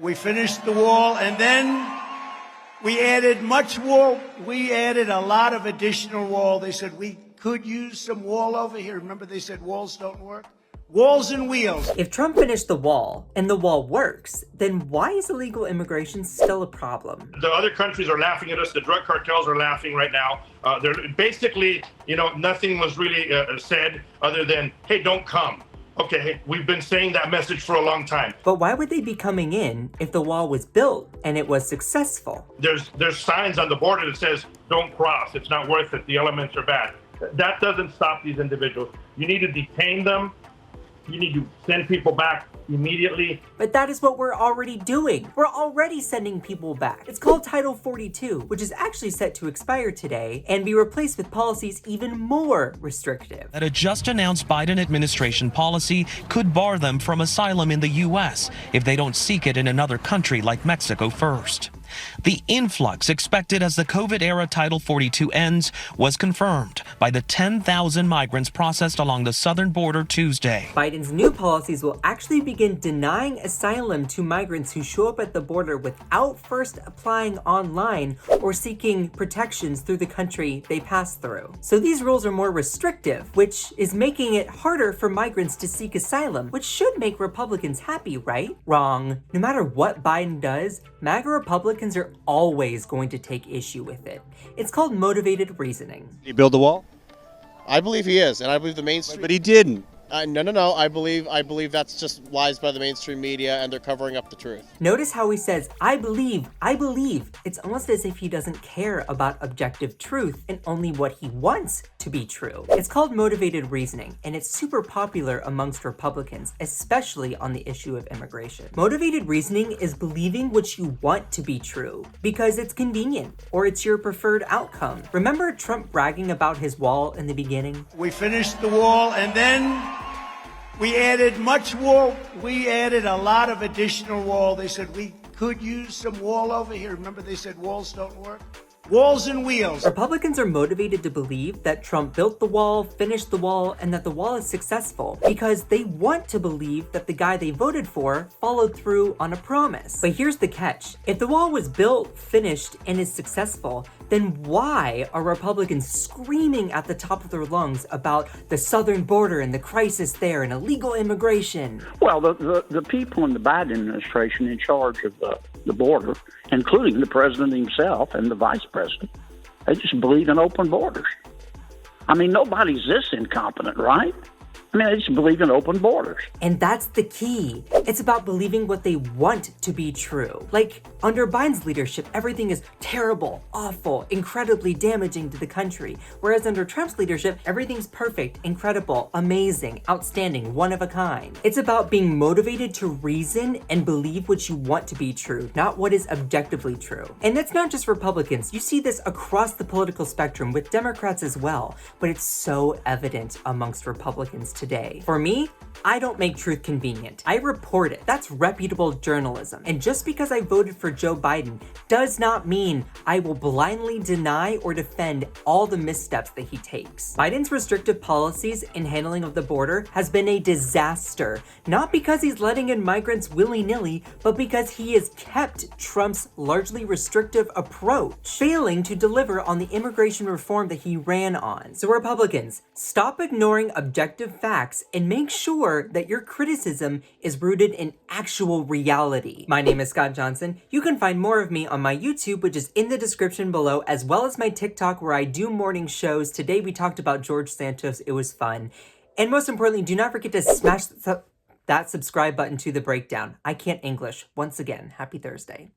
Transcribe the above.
We finished the wall, and then we added much wall. We added a lot of additional wall. They said we could use some wall over here. Remember they said walls don't work? Walls and wheels. If Trump finished the wall, and the wall works, then why is illegal immigration still a problem? The other countries are laughing at us. The drug cartels are laughing right now. They're basically, nothing was really said other than, hey, don't come. Okay, we've been saying that message for a long time. But why would they be coming in if the wall was built and it was successful? There's signs on the border that says, don't cross. It's not worth it. The elements are bad. That doesn't stop these individuals. You need to detain them. You need to send people back immediately. But that is what we're already doing. We're already sending people back. It's called Title 42, which is actually set to expire today and be replaced with policies even more restrictive. That a just announced Biden administration policy could bar them from asylum in the U.S. if they don't seek it in another country like Mexico first. The influx expected as the COVID-era Title 42 ends was confirmed by the 10,000 migrants processed along the southern border Tuesday. Biden's new policies will actually begin denying asylum to migrants who show up at the border without first applying online or seeking protections through the country they pass through. So these rules are more restrictive, which is making it harder for migrants to seek asylum, which should make Republicans happy, right? Wrong. No matter what Biden does, MAGA Republicans are always going to take issue with it. It's called motivated reasoning. Did he build the wall? I believe he is, and I believe the mainstream. But he didn't. No. I believe that's just lies by the mainstream media, and they're covering up the truth. Notice how he says, I believe. It's almost as if he doesn't care about objective truth and only what he wants to be true. It's called motivated reasoning, and it's super popular amongst Republicans, especially on the issue of immigration. Motivated reasoning is believing what you want to be true because it's convenient or it's your preferred outcome. Remember Trump bragging about his wall in the beginning? We finished the wall, and then we added much wall. We added a lot of additional wall. They said we could use some wall over here. Remember they said walls don't work? Walls and wheels. Republicans are motivated to believe that Trump built the wall, finished the wall, and that the wall is successful because they want to believe that the guy they voted for followed through on a promise. But here's the catch. If the wall was built, finished, and is successful, then why are Republicans screaming at the top of their lungs about the southern border and the crisis there and illegal immigration? Well, the people in the Biden administration in charge of the border, including the president himself and the vice president, they just believe in open borders. I mean, nobody's this incompetent, right? I mean, they just believe in open borders. And that's the key. It's about believing what they want to be true. Like, under Biden's leadership, everything is terrible, awful, incredibly damaging to the country. Whereas under Trump's leadership, everything's perfect, incredible, amazing, outstanding, one of a kind. It's about being motivated to reason and believe what you want to be true, not what is objectively true. And that's not just Republicans. You see this across the political spectrum with Democrats as well, but it's so evident amongst Republicans today. For me, I don't make truth convenient. I report it. That's reputable journalism. And just because I voted for Joe Biden does not mean I will blindly deny or defend all the missteps that he takes. Biden's restrictive policies in handling of the border has been a disaster, not because he's letting in migrants willy-nilly, but because he has kept Trump's largely restrictive approach, failing to deliver on the immigration reform that he ran on. So Republicans, stop ignoring objective facts and make sure that your criticism is rooted in actual reality. My name is Scott Johnson. You can find more of me on my YouTube, which is in the description below, as well as my TikTok where I do morning shows. Today we talked about George Santos. It was fun. And most importantly, do not forget to smash that subscribe button to the breakdown. I can't English. Once again, happy Thursday.